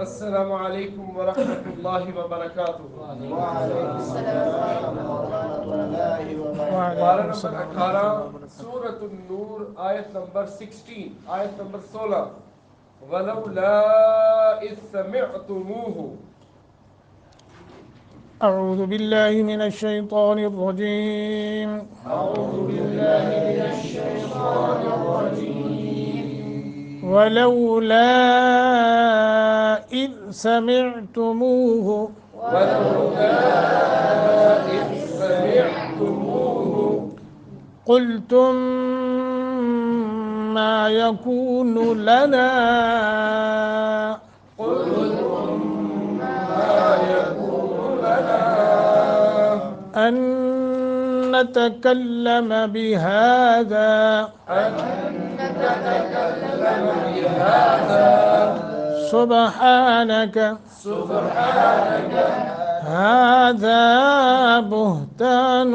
السلام علیکم ورحمۃ اللہ وبرکاتہ۔ وعلیکم السلام ورحمۃ اللہ وبرکاتہ۔ پارہ نمبر 18 سورۃ النور، آیت نمبر 16، آیت نمبر 16۔ وَلَوْلَا إِذْ سَمِعْتُمُوهُ۔ أعوذ بالله من الشيطان الرجيم اعوذ باللہ من الشیطان الرجیم۔ ولولا إذ سمعتموه وَلَوْلَا إِذْ سَمِعْتُمُوهُ قلتم ما يكون لنا أن نتكلم بهذا سبحانك هذا بهتان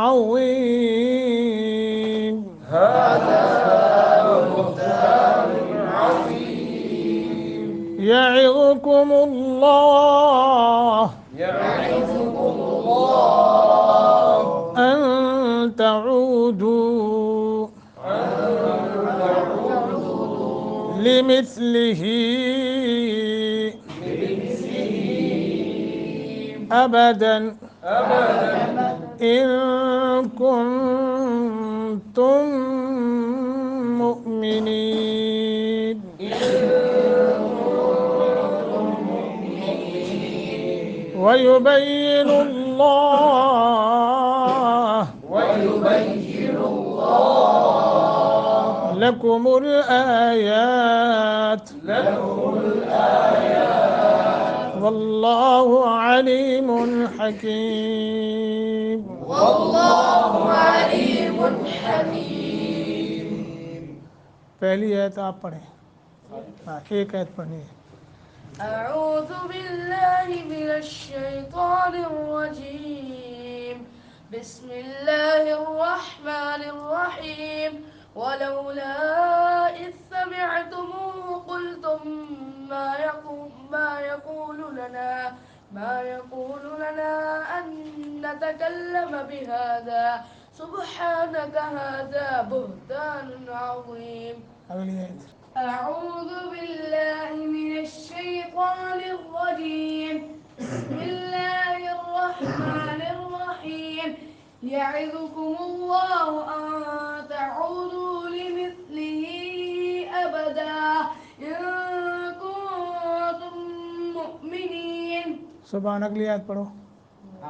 عظيم يعظكم الله أن تعودوا لمثله أبدا إن كنتم مؤمنين ويبين الله لكم الآيات والله عليم حكيم پہلی آیت آپ پڑھیں۔ ایک آیت پڑھنی ہے۔ أعوذ بالله من الشيطان الرجيم بسم الله الرحمن الرحيم ولولا إذ سمعتموه قلتم ما يكون لنا أن نتكلم بهذا سبحانك هذا بهتان عظيم اگلی آیت۔ أعوذ بالله من الشيطان الرجيم بسم الله الرحمن الرحيم يعظكم الله أن تعودوا لمثله أبدا إن كنتم مؤمنين سبحان اگلی آیت پڑھو۔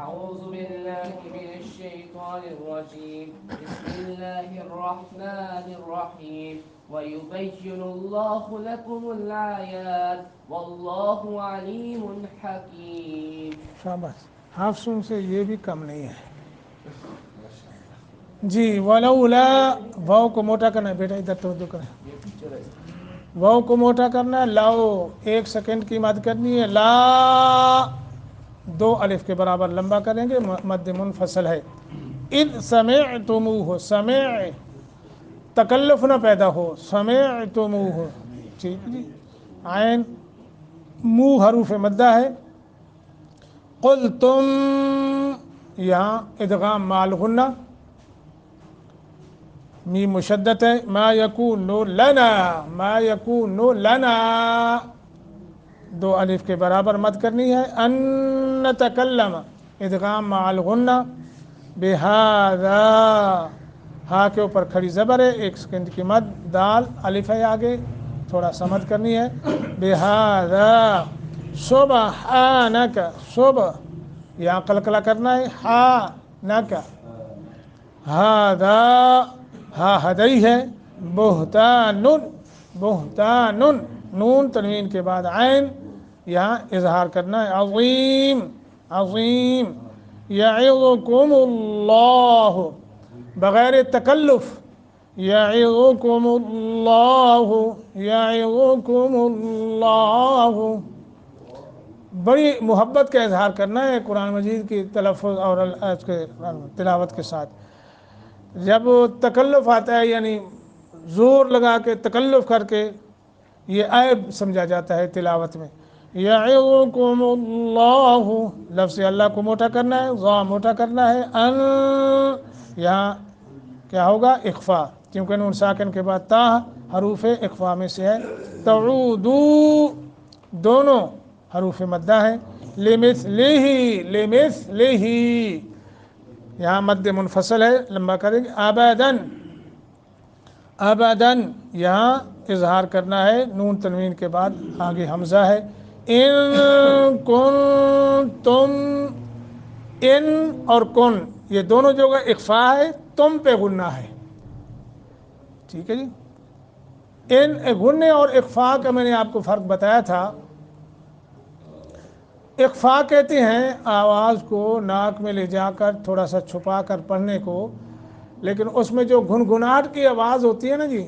أعوذ بالله من الشيطان الرجيم بسم الله الرحمن الرحيم ويبين الله لكم الآيات والله عليم حكيم۔ شاباش، حافظوں سے یہ بھی کم نہیں ہے جی۔ ولولا، واو کو موٹا کرنا ہے بیٹا، ادھر توجہ کریں۔ واو کو موٹا کرنا ہے، لاؤ ایک سیکنڈ کی مد کرنی ہے، لا دو الف کے برابر لمبا کریں گے، مد منفصل ہے۔ اذ سمعتموہ، سمع تکلف نہ پیدا ہو، سمعتموہ، ٹھیک جی۔ عین منہ حروف مدہ ہے۔ قلتم، یہاں ادغام مال غنہ، میم مشدد ہے۔ ما یکون لنا، ما یکون لنا، دو الف کے برابر مد کرنی ہے۔ ان نتکلم، ادغام مع الغنہ، بہذا، ہا کے اوپر کھڑی زبر ہے، ایک سیکنڈ کی مد، دال الف ہے آگے، تھوڑا سا مد کرنی ہے۔ بہذا سبحانک، صبح یہاں قلقلہ کرنا ہے، ہا نک، ہذا ہا ہدئی ہے، بہتان، بہتان، نون تنوین کے بعد عین، یہاں اظہار کرنا ہے، عظیم، عظیم۔ یعظکم اللہ، بغیر تکلف، یعظکم اللہ، یعظکم اللہ، بڑی محبت کا اظہار کرنا ہے قرآن مجید کی تلفظ اور اس کے تلاوت کے ساتھ۔ جب تکلف آتا ہے یعنی زور لگا کے تکلف کر کے، یہ عیب سمجھا جاتا ہے تلاوت میں، यअज़ुकुमुल्लाह, लफ्ज़ अल्लाह को मोटा करना है, ज़ा मोटा करना है, अन यहाँ क्या होगा, इख्फा, क्योंकि नून साकिन के बाद ता हरूफ इख्फा में से है। तऊदू दोनों हरूफ मद्दा है। लिमिस्लिही, लिमिस्लिही यहाँ मद्द मुनफसल है, लंबा करेंगे। अबदन, अबदन यहाँ इजहार करना है, नून तनवीन के बाद आगे हमज़ा है। इन कुन तुम, इन और कुन ये दोनों जगह इख्फा है, तुम पे गुन्ना है, ठीक है जी। इन गुन्ने और इख्फा का मैंने आपको फ़र्क बताया था। इख्फा कहते हैं आवाज़ को नाक में ले जाकर थोड़ा सा छुपा कर पढ़ने को, लेकिन उसमें जो गुनगुनाहट की आवाज़ होती है ना जी,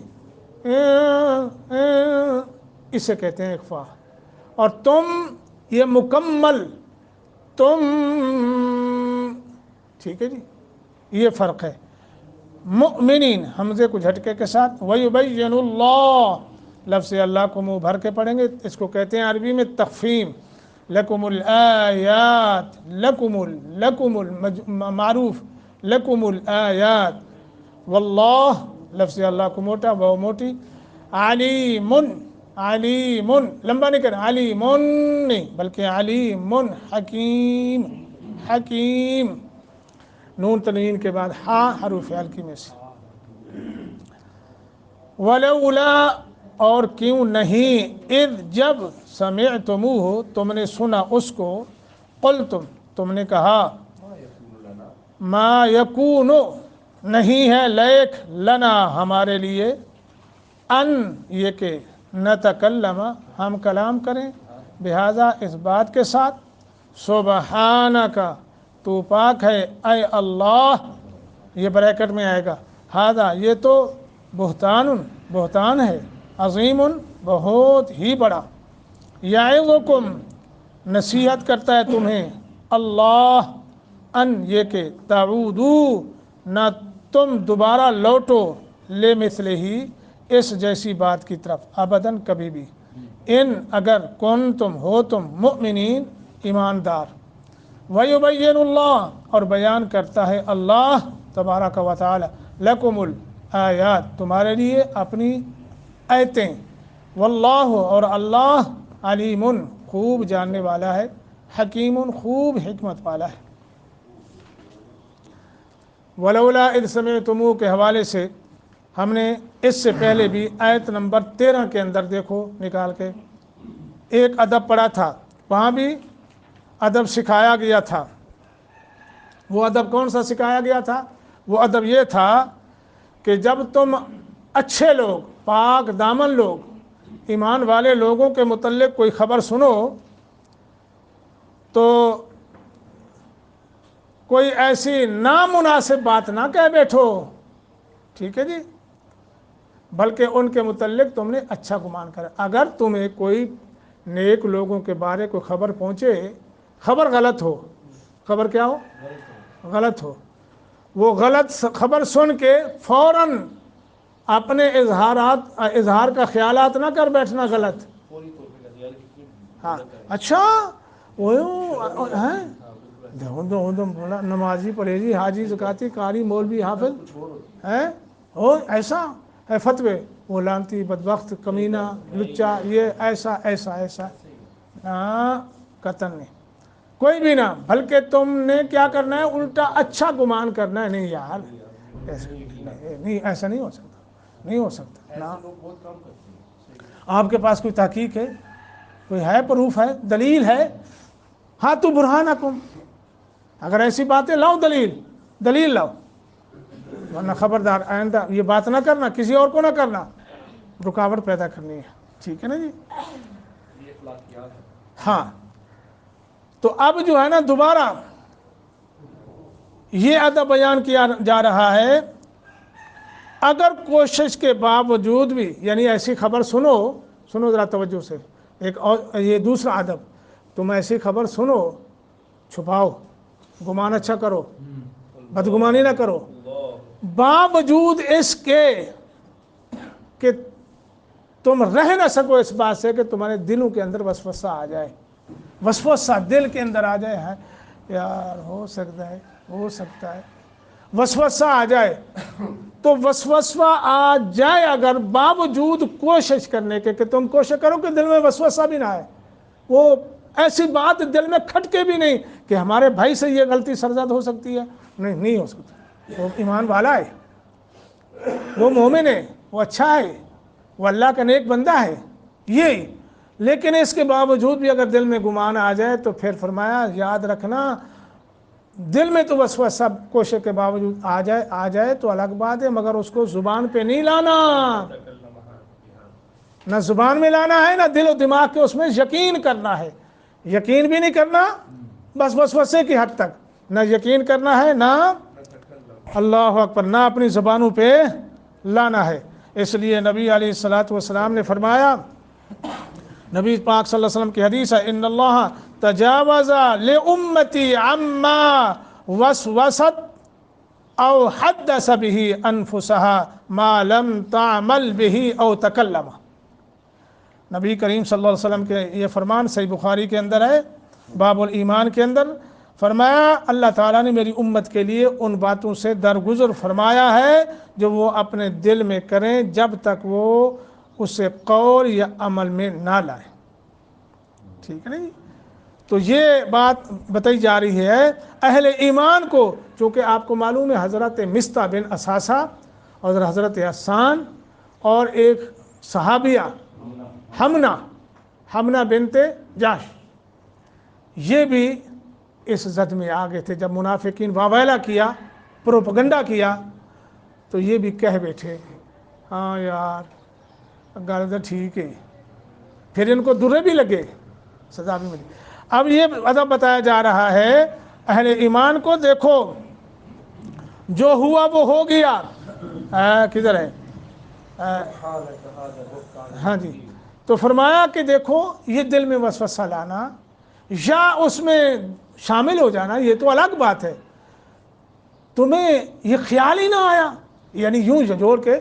इसे कहते हैं इख्फा। और तुम ये मुकम्मल तुम, ठीक है जी, ये फ़र्क है। मुमिनीन हमज़े को झटके के साथ। वयुबय्यिनुल्लाह, लफ्ज़ अल्लाह को मुँह भर के पढ़ेंगे, इसको कहते हैं अरबी में तख़फ़ीम। लकुमुल आयात, लकुमुल मारूफ, लकुमुल आयात। वल्लाह लफ्ज़ अल्लाह को मोटा, वह मोटी। अलीमुन, अलीमुन लंबा नहीं करना, अलीमुन नहीं बल्कि अलीमुन, हकीम, हकीम नून तनवीन के बाद हा हरूफ हल्की में से। वलौला और क्यों नहीं, इद जब, समिअतुमूहु तुमने सुना उसको, तुमने कहा, मा यकूनो नहीं है, लैक लना हमारे लिए, अन ये के नतकल्लमा हम कलाम करें, बिहाजा इस बात के साथ, सुबहानका तू पाक है, ऐ अल्लाह ये ब्रैकेट में आएगा, हादा ये तो बुहतान है, अज़ीमुन बहुत ही बड़ा, याइज़ुकुम नसीहत करता है तुम्हें, अल्लाह अन ये के ताऊदू ना तुम दोबारा लौटो, ले मिसले ही इस जैसी बात की तरफ, अबदन कभी भी, इन अगर कौन तुम हो तुम, मुमिनीन ईमानदार। वयुबय्यिनुल्लाह और बयान करता है अल्लाह तबारक व तआला, लकुमुल आयात तुम्हारे लिए अपनी आयतें, वल्लाहु और अल्लाह अलीमुन खूब जानने वाला है, हकीमुन खूब हिकमत वाला है। वलौला इद समिअतुमूहु के हवाले से हमने इससे पहले भी आयत नंबर 13 के अंदर देखो निकाल के एक अदब पढ़ा था, वहाँ भी अदब सिखाया गया था। वो अदब कौन सा सिखाया गया था? वो अदब ये था कि जब तुम अच्छे लोग, पाक दामन लोग, ईमान वाले लोगों के मुतल्लिक कोई ख़बर सुनो तो कोई ऐसी नामुनासिब बात ना कह बैठो, ठीक है जी, बल्कि उनके मुतल्लिक तुमने अच्छा गुमान करा। अगर तुम्हें कोई नेक लोगों के बारे को खबर पहुँचे, खबर गलत हो, खबर क्या हो? गलत हो, वो गलत खबर सुन के फ़ौरन अपने इजहार का ख्यालात ना कर बैठना गलत। हाँ अच्छा वो हैं, बोला नमाजी परहेजी हाजी ज़काती कारी मौलवी हाफिज हैं, हो ऐसा है फतवे, वो लानती बदबख्त कमीना लुच्चा ये ऐसा ऐसा ऐसा ना, कतन नहीं, कोई भी ना, बल्कि तुमने क्या करना है, उल्टा अच्छा गुमान करना है। नहीं यार नहीं, ऐसा नहीं हो सकता, नहीं हो सकता ना। आपके पास कोई तहकीक है, कोई है, प्रूफ है, दलील है, हाँ तो बुरहानकुम, अगर ऐसी बातें लाओ दलील लाओ, वरना खबरदार आइंदा ये बात ना करना, किसी और को ना करना, रुकावट पैदा करनी है, ठीक है ना जी। हाँ तो अब जो है ना दोबारा ये अदब बयान किया जा रहा है, अगर कोशिश के बावजूद भी, यानी ऐसी खबर सुनो ज़रा तवज्जो से, एक और ये दूसरा अदब, तुम ऐसी खबर सुनो, छुपाओ, गुमान अच्छा करो, बदगुमानी ना करो, बावजूद इसके कि तुम रह ना सको इस बात से कि तुम्हारे दिलों के अंदर वसवसा आ जाए, वसवसा दिल के अंदर आ जाए, है यार हो सकता है वसवसा आ जाए। तो वसवसा आ जाए अगर, बावजूद कोशिश करने के कि तुम कोशिश करो कि दिल में वसवसा भी ना आए, वो ऐसी बात दिल में खटके भी नहीं कि हमारे भाई से ये गलती सरजद हो सकती है, नहीं हो सकती। वो ईमान वाला है, वो मोमिन है, वो अच्छा है, वो अल्लाह का नेक बंदा है ये। लेकिन इसके बावजूद भी अगर दिल में गुमान आ जाए तो फिर फरमाया याद रखना, दिल में तो वसवसा कोशिश के बावजूद आ जाए तो अलग बात है, मगर उसको ज़ुबान पे नहीं लाना, ना ज़ुबान में लाना है, ना दिल और दिमाग के उसमें यकीन करना है। यकीन भी नहीं करना बस वसवसे की हद तक, ना यकीन करना है, ना अल्लाह अकबर, ना अपनी ज़ुबानों पे लाना है। इसलिए नबी अलैहिस्सलातु वस्सलाम ने फरमाया, नबी पाक सल्लल्लाहु अलैहि वसल्लम की हदीस है, इन्नल्लाह तजावज़ा ले उम्मती अम्मा वसवसत औ हद्दस बिही अनफुसहा मा लम तामल बिही औ तकल्लमा। नबी करीम सल्लल्लाहु अलैहि वसल्लम के ये फरमान सही बुखारी के अंदर है, बाबुल ईमान के अंदर। फरमाया अल्लाह ताला ने मेरी उम्मत के लिए उन बातों से दरगुजर फरमाया है जो वो अपने दिल में करें जब तक वो उसे कौल या अमल में ना लाए। ठीक है नहीं? तो ये बात बताई जा रही है अहले ईमान को, चूँकि आपको मालूम है हज़रत मिस्ता बिन असासा और हज़रत हसान और एक सहाबिया हमना बिनते जाश, ये भी इस जद में आ गए थे। जब मुनाफिकीन वावैला किया, प्रोपगंडा किया, तो ये भी कह बैठे हाँ यार गल तो ठीक है, फिर इनको दुर्रे भी लगे, सजा भी मिली। अब ये अदब बताया जा रहा है अहले ईमान को, देखो जो हुआ वो हो गया। किधर है? हाँ जी, तो फरमाया कि देखो ये दिल में वसवसा लाना या उसमें शामिल हो जाना ये तो अलग बात है, तुम्हें ये ख्याल ही ना आया, यानी यूं जोड़ के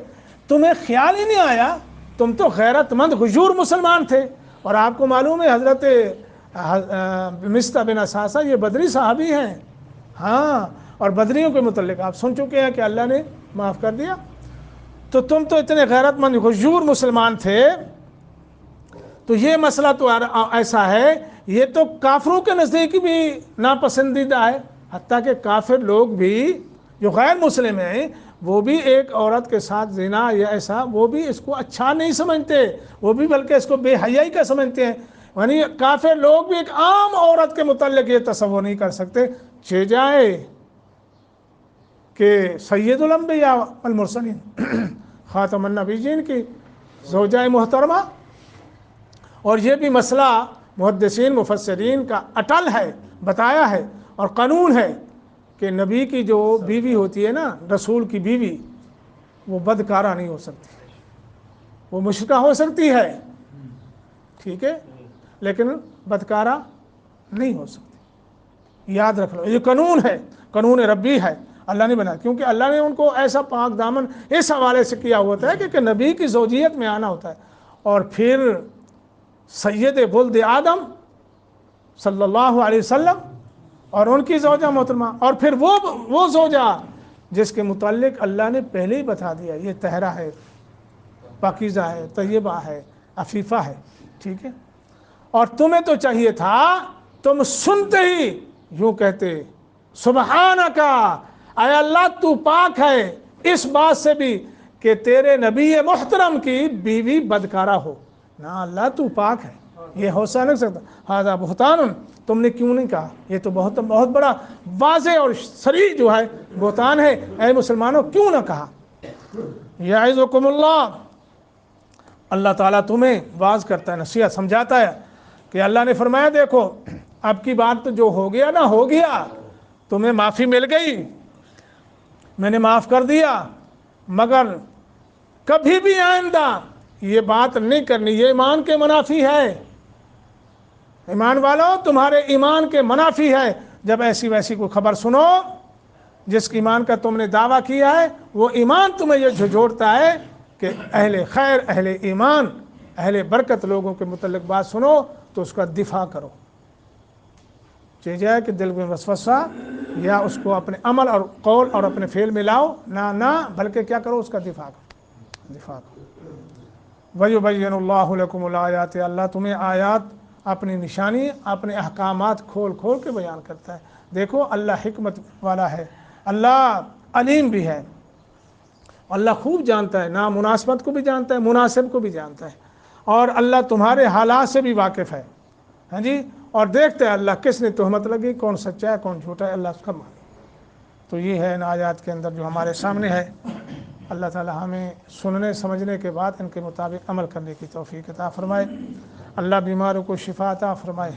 तुम्हें ख्याल ही नहीं आया, तुम तो गैरतमंद हुजूर मुसलमान थे। और आपको मालूम है हज़रत मिस्ता बिन असासा ये बदरी साहबी हैं, हाँ, और बदरियों के मुतल्लिक आप सुन चुके हैं कि अल्लाह ने माफ़ कर दिया। तो तुम तो इतने गैरतमंद हुजूर मुसलमान थे, तो ये मसला तो ऐसा है, ये तो काफिरों के नज़दीक भी नापसंदीदा है। हत्ता कि काफिर लोग भी जो गैर मुस्लिम हैं वो भी एक औरत के साथ ज़िना या ऐसा वो भी इसको अच्छा नहीं समझते, वो भी बल्कि इसको बेहयाई का समझते हैं। यानी काफिर लोग भी एक आम औरत के मुतल्लिक ये तसव्वुर नहीं कर सकते, चे जाए कि सैयदुल अंबिया वल मुरसलीन खातमुन नबिय्यीन की ज़ौजा मोहतरमा। और ये भी मसला मुहद्दिसीन मुफस्सिरीन का अटल है, बताया है और कानून है कि नबी की जो बीवी होती है ना, रसूल की बीवी, वो बदकारा नहीं हो सकती, वो मुश्रिका हो सकती है, ठीक है, लेकिन बदकारा नहीं हो सकती। याद रख लो, ये कानून है, कानून रब्बी है, अल्लाह ने बनाया, क्योंकि अल्लाह ने उनको ऐसा पाक दामन इस हवाले से किया होता है कि नबी की ज़ौजियत में आना होता है। और फिर सैयद बुल्द आदम सल्लल्लाहु अलैहि वसल्लम और उनकी ज़ौजा मोहतरमा, और फिर वो ज़ौजा जिसके मुताल्लिक अल्लाह ने पहले ही बता दिया ये तहरा है, पाकीज़ा है, तय्यबा है, अफीफ़ा है, ठीक है। और तुम्हें तो चाहिए था तुम सुनते ही यूँ कहते सुबहानका, आय अल्लाह तू पाक है इस बात से भी कि तेरे नबी मुहतरम की बीवी बदकारा हो ना, अल्लाह तू पाक है, ये हो नहीं सकता। हाज़ा बुहतान, तुमने क्यों नहीं कहा, ये तो बहुत बहुत बड़ा वाज़े और सरी जो है बुहतान है, ऐ मुसलमानों क्यों ना कहा। याइज़ुकुमुल्लाह, अल्लाह ताला तुम्हें वाज़ करता है, नसीहत समझाता है कि अल्लाह ने फरमाया देखो अब की बात तो जो हो गया ना हो गया, तुम्हें माफ़ी मिल गई, मैंने माफ़ कर दिया, मगर कभी भी आइंदा ये बात नहीं करनी, ये ईमान के मुनाफी है। ईमान वालों तुम्हारे ईमान के मुनाफी है। जब ऐसी वैसी कोई खबर सुनो जिसकी ईमान का तुमने दावा किया है, वो ईमान तुम्हें ये झुझोड़ता है कि अहले खैर अहले ईमान اہل برکت لوگوں کے متعلق بات سنو تو اس کا دفاع کرو، چیز ہے کہ دل میں وسوسہ یا اس کو اپنے عمل اور قول اور اپنے فعل میں لاؤ نہ بلکہ کیا کرو، اس کا دفاع کرو۔ وَيُبَيِّنُ اللَّهُ لَكُمُ الْآيَاتِ، اللہ تمہیں آیات اپنی نشانی اپنے احکامات کھول کھول کے بیان کرتا ہے۔ دیکھو اللہ حکمت والا ہے، اللہ علیم بھی ہے، اللہ خوب جانتا ہے، نامناسبت کو بھی جانتا ہے، مناسب کو بھی جانتا ہے، اور اللہ تمہارے حالات سے بھی واقف ہے، ہاں جی، اور دیکھتے ہیں اللہ کس نے تہمت لگی، کون سچا ہے کون جھوٹا ہے، اللہ اس کا مالک۔ تو یہ ہے ان آیات کے اندر جو ہمارے سامنے ہے۔ اللہ تعالی ہمیں سننے سمجھنے کے بعد ان کے مطابق عمل کرنے کی توفیق عطا فرمائے، اللہ بیماروں کو شفا عطا فرمائے۔